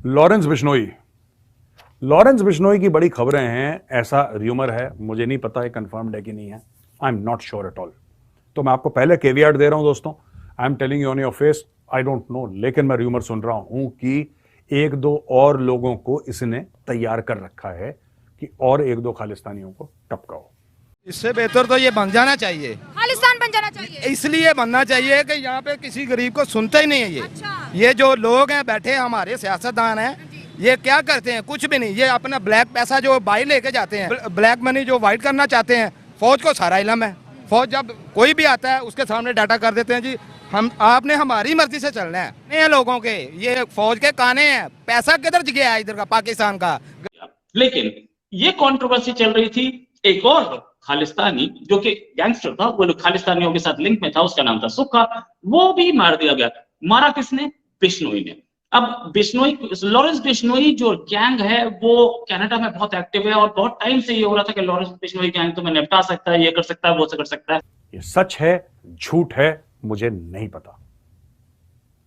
Lawrence Bishnoi की बड़ी खबरें हैं, ऐसा र्यूमर है, मुझे नहीं पता है कंफर्म्ड है कि नहीं है। I am not sure at all. तो मैं आपको पहले केवियाट दे रहा हूं दोस्तों, I am telling you on your face, I don't know, लेकिन मैं र्यूमर सुन रहा हूं कि एक दो और लोगों को इसने तैयार कर रखा है कि और एक दो खालिस्तानियों को टपकाओ। इससे बेहतर तो ये बन जाना चाहिए, खालिस्तान बन जाना चाहिए। इसलिए बनना चाहिए कि यहाँ पे किसी गरीब को सुनते ही नहीं है। अच्छा। ये जो लोग हैं बैठे हमारे सियासतदान हैं, ये क्या करते हैं? कुछ भी नहीं। ये अपना ब्लैक पैसा जो बाई लेके जाते हैं, ब्लैक मनी जो वाइट करना चाहते हैं, फौज को सारा इलम है। फौज जब कोई भी आता है उसके सामने डाटा कर देते हैं, जी हम आपने हमारी मर्जी से चलना है। ये लोगों के ये फौज के काने हैं, पैसा किधर गया है इधर का, पाकिस्तान का। लेकिन ये कंट्रोवर्सी चल रही थी, एक और खालिस्तानी जो कि गैंगस्टर था, वो खालिस्तानियों के साथ लिंक में था, उसका नाम था सुक्का, वो भी मार दिया गया। मारा किसने? बिश्नोई ने। अब बिश्नोई, लॉरेंस बिश्नोई जो गैंग है वो कनाडा में बहुत एक्टिव है और बहुत टाइम से ये हो रहा था कि लॉरेंस बिश्नोई गैंग तो मैं निपटा सकता है, ये कर सकता है, वो कर सकता है। ये सच है, झूठ है, मुझे नहीं पता।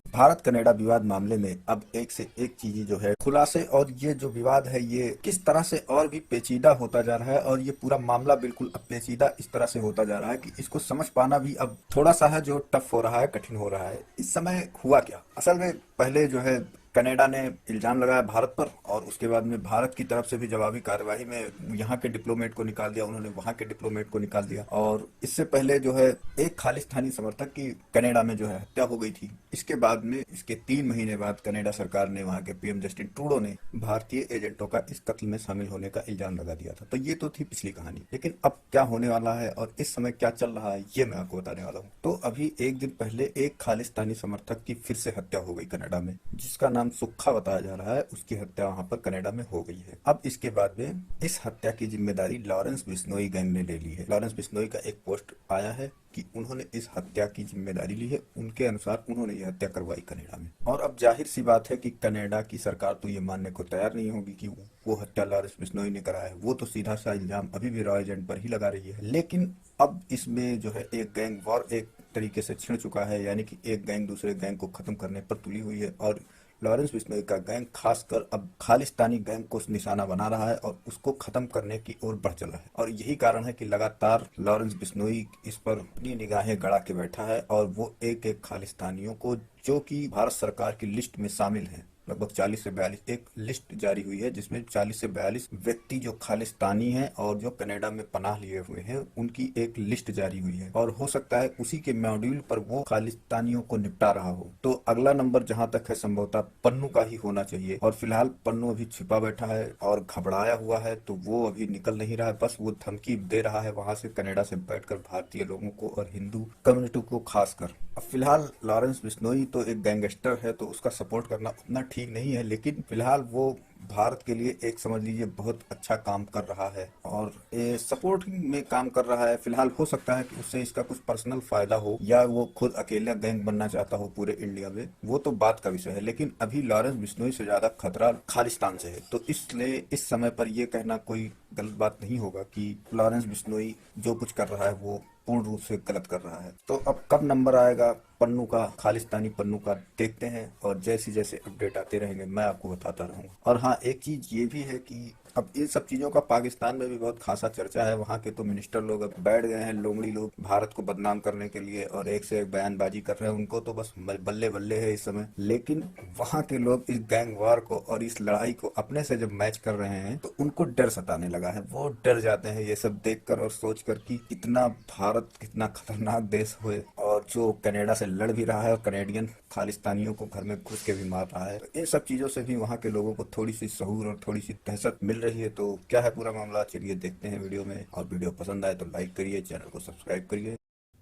भारत कनाडा विवाद मामले में अब एक से एक चीजें जो है खुलासे, और ये जो विवाद है ये किस तरह से और भी पेचीदा होता जा रहा है, और ये पूरा मामला बिल्कुल अब पेचीदा इस तरह से होता जा रहा है कि इसको समझ पाना भी अब थोड़ा सा है जो टफ हो रहा है, कठिन हो रहा है। इस समय हुआ क्या असल में? पहले जो है कनाडा ने इल्जाम लगाया भारत पर, और उसके बाद में भारत की तरफ से भी जवाबी कार्यवाही में यहाँ के डिप्लोमेट को निकाल दिया, उन्होंने वहाँ के डिप्लोमेट को निकाल दिया। और इससे पहले जो है एक खालिस्तानी समर्थक की कनाडा में जो है हत्या हो गई थी। इसके बाद में इसके 3 महीने बाद कनाडा सरकार ने, वहाँ के पीएम जस्टिन ट्रूडो ने भारतीय एजेंटों का इस कत्ल में शामिल होने का इल्जाम लगा दिया था। तो ये तो थी पिछली कहानी, लेकिन अब क्या होने वाला है और इस समय क्या चल रहा है ये मैं आपको बताने वाला हूँ। तो अभी एक दिन पहले एक खालिस्तानी समर्थक की फिर से हत्या हो गई कनाडा में, जिसका नाम सुक्खा बताया जा रहा है। उसकी हत्या वहां पर कनाडा में हो गई है। अब इसके बाद में इस हत्या की जिम्मेदारी लॉरेंस बिश्नोई गैंग ने ले ली है। लॉरेंस बिश्नोई का एक पोस्ट आया है कि उन्होंने इस हत्या की जिम्मेदारी ली है। उनके अनुसार उन्होंने ये हत्या करवाई कनाडा में। और अब जाहिर सी बात है कि कनाडा की सरकार तो ये मानने को तैयार नहीं होगी कि वो हत्या लॉरेंस बिश्नोई ने करा है। वो तो सीधा सा इल्जाम अभी भी रॉ एजेंट पर ही लगा रही है। लेकिन अब इसमें जो है एक गैंग वॉर एक तरीके से छिड़ चुका है, यानी कि एक गैंग दूसरे गैंग को खत्म करने पर तुली हुई है। और लॉरेंस बिश्नोई का गैंग खासकर अब खालिस्तानी गैंग को निशाना बना रहा है और उसको खत्म करने की ओर बढ़ चला है। और यही कारण है कि लगातार लॉरेंस बिश्नोई इस पर अपनी निगाहें गड़ा के बैठा है, और वो एक एक खालिस्तानियों को, जो कि भारत सरकार की लिस्ट में शामिल है, लगभग 40 से 42 एक लिस्ट जारी हुई है जिसमें 40 से 42 व्यक्ति जो खालिस्तानी हैं और जो कनाडा में पनाह लिए हुए हैं, उनकी एक लिस्ट जारी हुई है। और हो सकता है उसी के मॉड्यूल पर वो खालिस्तानियों को निपटा रहा हो। तो अगला नंबर जहां तक है संभवतः पन्नू का ही होना चाहिए। और फिलहाल पन्नू अभी छिपा बैठा है और घबराया हुआ है, तो वो अभी निकल नहीं रहा है। बस वो धमकी दे रहा है वहां से, कनाडा से बैठकर भारतीय लोगों को और हिंदू कम्युनिटी को खासकर। अब फिलहाल लॉरेंस बिश्नोई तो एक गैंगस्टर है, तो उसका सपोर्ट करना उतना ठीक नहीं है, लेकिन फिलहाल वो भारत के लिए एक समझ लीजिए बहुत अच्छा काम कर रहा है और सपोर्ट में काम कर रहा है। फिलहाल हो सकता है कि उससे इसका कुछ पर्सनल फायदा हो, या वो खुद अकेला गैंग बनना चाहता हो पूरे इंडिया में, वो तो बात का विषय है। लेकिन अभी लॉरेंस बिश्नोई से ज्यादा खतरा खालिस्तान से है। तो इसलिए इस समय पर यह कहना कोई गलत बात नहीं होगा कि लॉरेंस बिश्नोई जो कुछ कर रहा है वो पूर्ण रूप से गलत कर रहा है। तो अब कब नंबर आएगा पन्नू का, खालिस्तानी पन्नू का, देखते हैं। और जैसे जैसे अपडेट आते रहेंगे मैं आपको बताता रहूंगा। और हाँ, एक चीज ये भी है कि अब इन सब चीजों का पाकिस्तान में भी बहुत खासा चर्चा है। वहाँ के तो मिनिस्टर लोग अब बैठ गए हैं, लोमड़ी लोग, भारत को बदनाम करने के लिए, और एक से एक बयानबाजी कर रहे हैं। उनको तो बस बल्ले बल्ले है इस समय। लेकिन वहाँ के लोग इस गैंग वार को और इस लड़ाई को अपने से जब मैच कर रहे हैं, तो उनको डर सताने लगा है। वो डर जाते हैं ये सब देखकर और सोचकर कि इतना भारत कितना खतरनाक देश हुए, और जो कनाडा से लड़ भी रहा है और कनेडियन खालिस्तानियों को घर में घुस के भी मार रहा है। तो इन सब चीजों से भी वहाँ के लोगों को थोड़ी सी सहूर और थोड़ी सी दहशत मिल रही है। तो क्या है पूरा मामला, चलिए देखते हैं वीडियो में। और वीडियो पसंद आए तो लाइक करिए, चैनल को सब्सक्राइब करिए।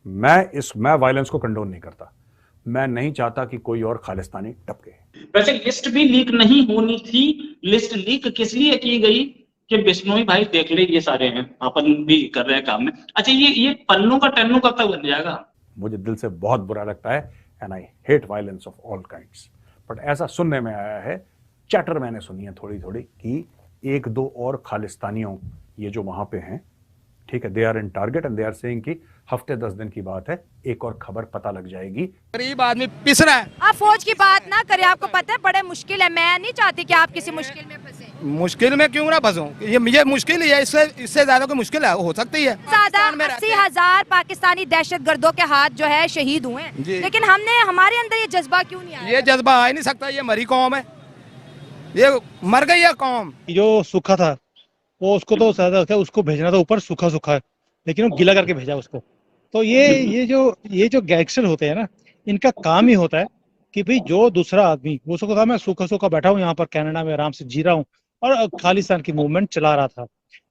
मैं वायलेंस को कंडोन नहीं करता। मैं नहीं चाहता कि कोई और खालिस्तानी टपके। वैसे लिस्ट भी लीक नहीं होनी थी। लिस्ट लीक किस लिए की गई कि बिश्नोई भाई देख ले ये सारे हैं, अपन भी कर रहे हैं काम में। अच्छा, ये पन्नू का टन्नू कब तक बन जाएगा? मुझे दिल से बहुत बुरा लगता है, and I hate violence of all kinds. But ऐसा सुनने में आया है, चैटर मैंने सुनी है थोड़ी थोड़ी, कि एक दो और खालिस्तानियों, ये जो वहां पे हैं, ठीक है, they are in target and they are saying कि हफ्ते 10 दिन की बात है, एक और खबर पता लग जाएगी। गरीब आदमी पिस रहा है। आप फौज की बात ना करें, आपको पता है बड़े मुश्किल है, मैं नहीं चाहती कि आप किसी मुश्किल में फंसे। मुश्किल में क्यों ना फंसूं, ये मुश्किल ही है, इससे ज्यादा कोई मुश्किल है हो सकती है। ज्यादा 80,000 पाकिस्तानी दहशतगर्दों के हाथ जो है शहीद हुए हैं, जी। लेकिन हमारे अंदर ये जज्बा क्यों नहीं आया? ये जज्बा आ ही नहीं सकता, ये मरी कौम है, ये मर गई है कौम। जो सूखा था वो उसको तो ज्यादा क्या, उसको भेजना था ऊपर सूखा सूखा है, लेकिन वो गीला करके भेजा उसको। तो ये जो गैंगस्टर होते हैं ना, इनका काम ही होता है कि भाई जो दूसरा आदमी, वो उसको कहा मैं सूखा सूखा बैठा हूँ यहाँ पर कनाडा में आराम से जी रहा हूँ और खालिस्तान की मूवमेंट चला रहा था।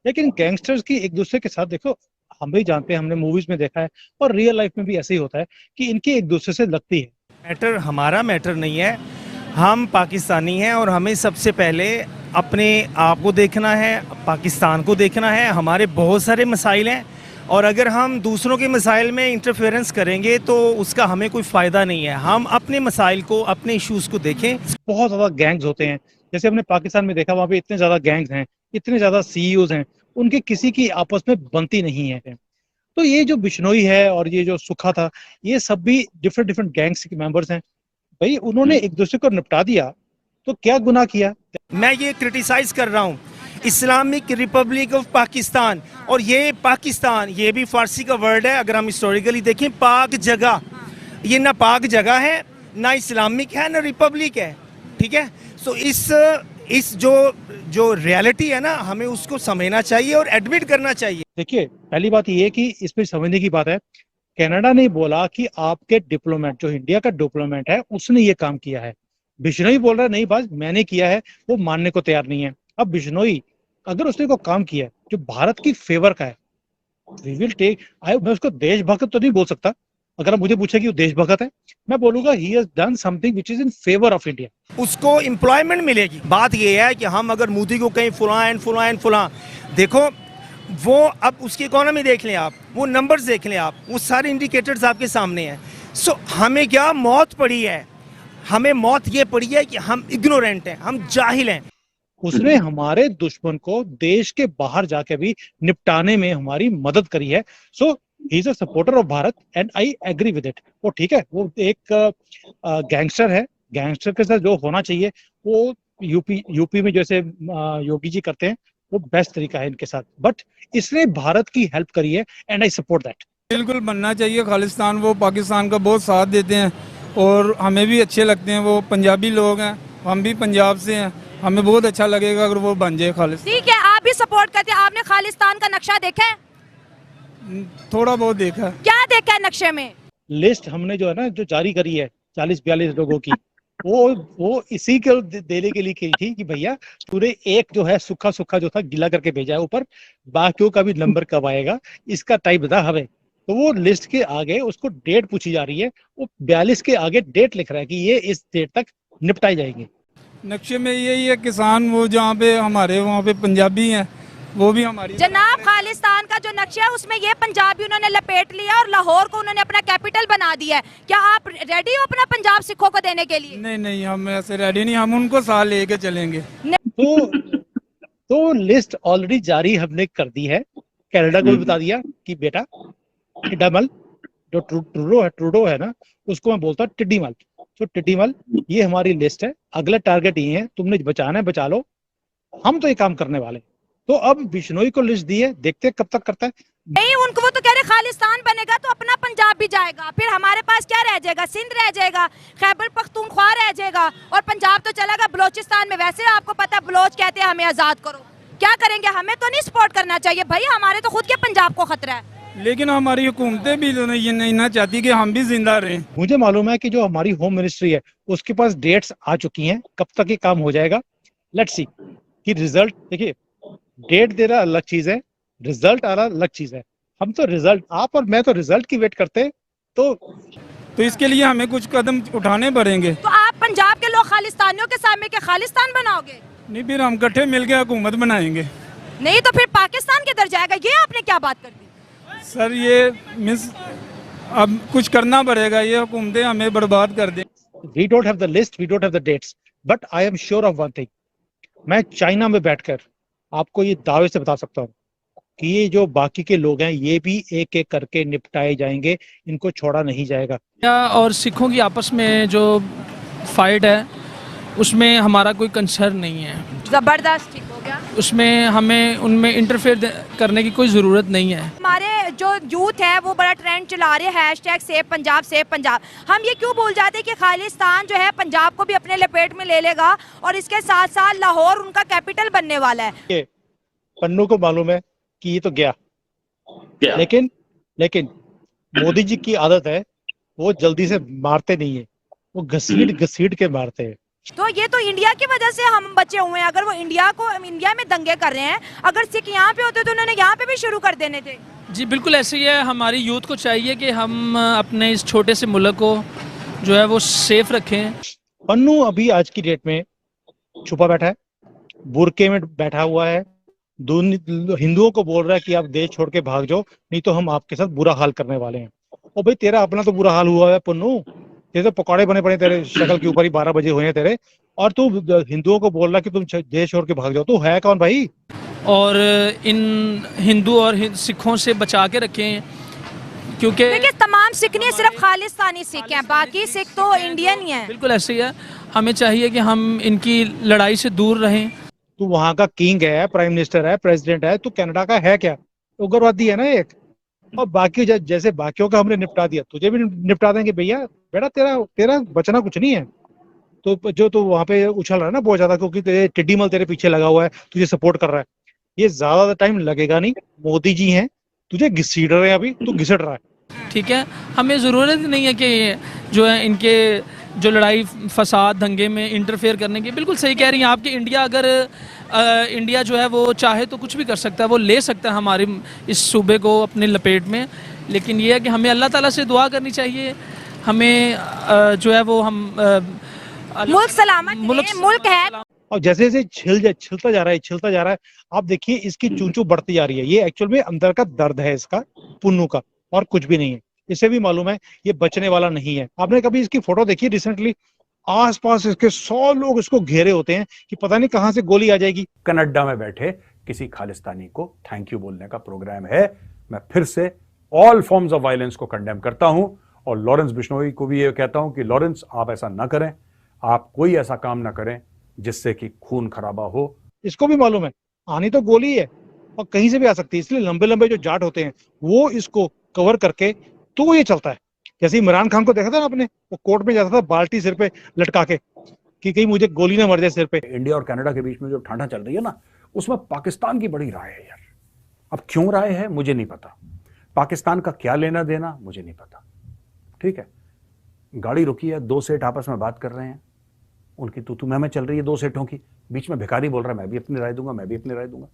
लेकिन गैंगस्टर्स की एक दूसरे के साथ देखो, हम भी जानते हैं, हमने मूवीज में देखा है और रियल लाइफ में भी ऐसे ही होता है कि इनकी एक दूसरे से लगती है। मैटर हमारा मैटर नहीं है, हम पाकिस्तानी हैं और हमें सबसे पहले अपने आप को देखना है, पाकिस्तान को देखना है। हमारे बहुत सारे मसाइल हैं और अगर हम दूसरों के मसाइल में इंटरफेरेंस करेंगे तो उसका हमें कोई फ़ायदा नहीं है। हम अपने मसाइल को, अपने इश्यूज़ को देखें। बहुत ज्यादा गैंग्स होते हैं, जैसे हमने पाकिस्तान में देखा, वहाँ पे इतने ज्यादा गैंग्स हैं, इतने ज्यादा सीईओज हैं, उनके किसी की आपस में बनती नहीं है। तो ये जो बिश्नोई है और ये जो सुखा था, ये सब भी डिफरेंट डिफरेंट गैंग्स के मेंबर्स हैं। भाई उन्होंने एक दूसरे को निपटा दिया तो क्या गुनाह किया? मैं ये क्रिटिसाइज कर रहा हूँ इस्लामिक रिपब्लिक ऑफ पाकिस्तान, और ये पाकिस्तान, ये भी फारसी का वर्ड है, अगर हम हिस्टोरिकली देखें, पाक जगह, ये ना पाक जगह है, ना इस्लामिक है, ना रिपब्लिक है। ठीक है, तो इस जो रियलिटी है ना, हमें उसको समझना चाहिए और एडमिट करना चाहिए। देखिए, पहली बात ये है कि इस पे समझने की बात है, कनाडा ने बोला कि आपके डिप्लोमेट, जो इंडिया का डिप्लोमेट है, उसने ये काम किया है। बिश्नोई बोल रहा है नहीं बात मैंने किया है, वो मानने को तैयार नहीं है। अब बिश्नोई अगर उसने को काम किया है जो भारत की फेवर का है, वी विल टेक। मैं उसको देशभक्त तो नहीं बोल सकता, अगर आप मुझे पूछे कि वो देशभक्त है, मैं बोलूंगा he has done something which is in favour of India. उसको एम्प्लॉयमेंट मिलेगी। बात ये है कि हम अगर मोदी को कहीं फुला देखो, वो अब उसकी इकोनॉमी देख लें आप, वो नंबर्स देख लें आप, वो सारे इंडिकेटर्स आपके सामने हैं। सो हमें क्या मौत पड़ी है? हमें मौत ये पड़ी है कि हम इग्नोरेंट हैं, हम जाहिल हैं। उसने हमारे दुश्मन को देश के बाहर जाके भी निपटाने में हमारी मदद करी है। So he is a supporter of Bharat and I agree with it. वो ठीक है, वो एक गैंगस्टर है, गैंगस्टर के साथ जो होना चाहिए वो यूपी में जैसे योगी जी करते हैं, वो बेस्ट तरीका है इनके साथ। बट इसने भारत की हेल्प करी है एंड आई सपोर्ट दैट। बिल्कुल बनना चाहिए खालिस्तान, वो पाकिस्तान का बहुत साथ देते हैं और हमें भी अच्छे लगते हैं। वो पंजाबी लोग हैं, हम भी पंजाब से हैं, हमें बहुत अच्छा लगेगा अगर वो बन जाए खालिस्तान। ठीक है, आप भी सपोर्ट करते हैं। आपने खालिस्तान का नक्शा देखा है? थोड़ा बहुत देखा। क्या देखा है नक्शे में? लिस्ट हमने जो है ना, जो जारी करी है 40-42 लोगों की, वो इसी के देने के लिए की थी कि भैया पूरे एक जो है सूखा सूखा जो था गीला करके भेजा है ऊपर, बाकियों का भी नंबर कब आएगा इसका टाइम बता हमें। तो वो लिस्ट के आगे उसको डेट पूछी जा रही है, वो 42 के आगे डेट लिख रहा है कि ये इस डेट तक निपटाई जाएंगे। नक्शे में यही है, किसान वो जहाँ पे हमारे वहाँ पे पंजाबी हैं, वो भी हमारी। जनाब, खालिस्तान का जो नक्शा है उसमें ये पंजाबी उन्होंने लपेट लिया और लाहौर को उन्होंने अपना कैपिटल बना दिया है। क्या आप रेडी हो अपना पंजाब सिखों को देने के लिए? नहीं, हम ऐसे रेडी नहीं, हम उनको साथ लेके चलेंगे। तो लिस्ट ऑलरेडी जारी हमने कर दी है, कनाडा को भी बता दिया कि बेटा टिड्डामल, जो ट्रूडो है ना, उसको मैं बोलता हूँ टिड्डीमल। तो टिड्डीमल, ये हमारी लिस्ट है, अगला टारगेट ये है, तुमने बचाना है बचा लो, हम तो ये काम करने वाले। तो अब बिश्नोई को लिस्ट दी है, देखते हैं कब तक करता है। नहीं, उनको वो तो कह रहे खालिस्तान बनेगा तो अपना पंजाब भी जाएगा, फिर हमारे पास क्या रह जाएगा? सिंध रह जाएगा, खैबर पख्तूनख्वा रह जाएगा और पंजाब तो चलेगा बलोचिस्तान में। वैसे आपको पता, बलोच कहते हैं हमें आजाद करो, क्या करेंगे? हमें तो नहीं सपोर्ट करना चाहिए भाई, हमारे तो खुद के पंजाब को खतरा है। लेकिन हमारी हुकूमतें भी तो ये नहीं ना चाहती कि हम भी जिंदा रहें। मुझे मालूम है कि जो हमारी होम मिनिस्ट्री है उसके पास डेट्स आ चुकी हैं, कब तक ये काम हो जाएगा। लेट्स सी कि रिजल्ट, देखिए डेट देना अलग चीज है, रिजल्ट आना अलग चीज है। हम तो रिजल्ट, आप और मैं तो रिजल्ट की वेट करते हैं। तो इसके लिए हमें कुछ कदम उठाने पड़ेंगे। तो आप पंजाब के लोग खालिस्तानियों के सामने के खालिस्तान बनाओगे? नहीं, फिर हम इकट्ठे मिलकर हुकूमत बनाएंगे। नहीं तो फिर पाकिस्तान किधर जाएगा? ये आपने क्या बात कर दी सर? ये मिस अब कुछ करना पड़ेगा, ये हुकूमतें हमें बर्बाद कर दें। We don't have the list, we don't have the dates, but I am sure of one thing, मैं चाइना में बैठकर आपको ये दावे से बता सकता हूँ, कि ये जो बाकी के लोग हैं ये भी एक एक करके निपटाए जाएंगे, इनको छोड़ा नहीं जाएगा। इंडिया और सिखों की आपस में जो फाइट है उसमें हमारा कोई कंसर्न नहीं है, जबरदस्त, ठीक हो गया। उसमें हमें उनमें इंटरफेयर करने की कोई ज़रूरत नहीं है। हमारे जो यूथ है वो बड़ा ट्रेंड चला रहे हैं #सेव पंजाब सेव पंजाब। हम ये क्यों भूल जाते हैं कि खालिस्तान जो है पंजाब को भी अपने लपेट में ले लेगा और इसके साथ साथ लाहौर उनका कैपिटल बनने वाला है। पन्नू को मालूम है कि ये तो गया, लेकिन मोदी जी की आदत है वो जल्दी से मारते नहीं है, वो घसीट के मारते हैं। तो ये तो इंडिया की वजह से हम बचे हुए हैं। अगर वो इंडिया में दंगे कर रहे हैं, अगर सिख यहाँ पे होते तो उन्होंने यहाँ पे भी शुरू कर देने थे। जी बिल्कुल ऐसे ही है। हमारी यूथ को चाहिए कि हम अपने इस छोटे से मुल्क को जो है वो सेफ रखें। पन्नू अभी आज की डेट में छुपा बैठा है, बुरके में बैठा हुआ है, हिंदुओं को बोल रहा है कि आप देश छोड़ के भाग जाओ, नहीं तो हम आपके साथ बुरा हाल करने वाले हैं। और भाई तेरा अपना तो बुरा हाल हुआ है पन्नू, तेरे तो पकौड़े बने पड़े तेरे शक्ल के ऊपर ही 12 बजे हुए हैं तेरे, और तू हिंदुओं को बोल रहा है कि तुम देश छोड़ के भाग जाओ। तू है कौन भाई? और इन हिंदू और सिखों से बचा के रखें, क्योंकि देखिए तमाम सिख नहीं, सिर्फ खालिस्तानी सिख हैं, बाकी सिख तो इंडियन ही हैं। बिल्कुल ऐसे ही है। हमें चाहिए कि हम इनकी लड़ाई से दूर रहें। तू वहां का किंग है, प्राइम मिनिस्टर है, प्रेसिडेंट है, तू कनाडा का है क्या? उग्रवादी है ना एक। और बाकी जैसे बाकियों का हमने निपटा दिया, तुझे भी निपटा देंगे भैया। बेटा तेरा बचना कुछ नहीं है। तो जो तू वहां पे उछल रहा है ना बहुत ज्यादा, क्योंकि तेरे टिड्डी मल तेरे पीछे लगा हुआ है, तुझे सपोर्ट कर रहा है, ये ज्यादा टाइम लगेगा नहीं। मोदी जी हैं, तुझे घसीट रहे हैं, अभी तू घिसट रहा है। ठीक है, हमें ज़रूरत नहीं है कि जो है इनके जो लड़ाई फसाद दंगे में इंटरफेयर करने की। बिल्कुल सही कह रही हैं आप कि इंडिया जो है वो चाहे तो कुछ भी कर सकता है, वो ले सकता है हमारे इस सूबे को अपने लपेट में। लेकिन ये है कि हमें अल्लाह ताला से दुआ करनी चाहिए। हमें जो है वो हम मुल्क सलामत मुल्क है। और जैसे जैसे छिलता जा रहा है, आप देखिए इसकी चूंचू बढ़ती जा रही है। ये एक्चुअल में अंदर का दर्द है इसका, पुन्नू का, और कुछ भी नहीं है। इसे भी मालूम है ये बचने वाला नहीं है। आपने कभी इसकी फोटो देखी रिसेंटली? आसपास इसके 100 लोग इसको घेरे होते हैं कि पता नहीं कहां से गोली आ जाएगी। कनाडा में बैठे किसी खालिस्तानी को थैंक यू बोलने का प्रोग्राम है। मैं फिर से ऑल फॉर्म्स ऑफ वायलेंस को कंडेम करता हूं और लॉरेंस बिश्नोई को भी ये कहता हूं कि लॉरेंस आप ऐसा ना करें, आप कोई ऐसा काम ना करें जिससे कि खून खराबा हो। इसको भी मालूम है आनी तो गोली है और कहीं से भी आ सकती है, इसलिए लंबे लंबे जो जाट होते हैं वो इसको कवर करके तो ये चलता है। जैसे इमरान खान को देखा था ना आपने, वो कोर्ट में जाता था बाल्टी सिर पे लटका के कि कहीं मुझे गोली ना मर जाए सिर पे। इंडिया और कनाडा के बीच में जो ठांडा चल रही है ना, उसमें पाकिस्तान की बड़ी राय है यार। अब क्यों राय है मुझे नहीं पता, पाकिस्तान का क्या लेना देना मुझे नहीं पता। ठीक है, गाड़ी रुकी है, 2 सेठ आपस में बात कर रहे हैं, उनकी तू मैं चल रही है 2 सेठों की, बीच में भिखारी बोल रहा है मैं भी अपनी राय दूंगा, मैं भी अपनी राय दूंगा।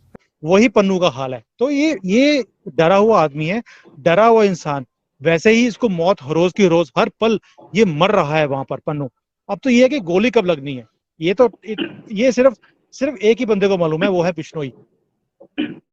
वही पन्नू का हाल है। तो ये डरा हुआ आदमी है, डरा हुआ इंसान। वैसे ही इसको मौत रोज की रोज, हर पल ये मर रहा है वहां पर पन्नू। अब तो ये है कि गोली कब लगनी है, ये सिर्फ एक ही बंदे को मालूम है, वो है बिश्नोई।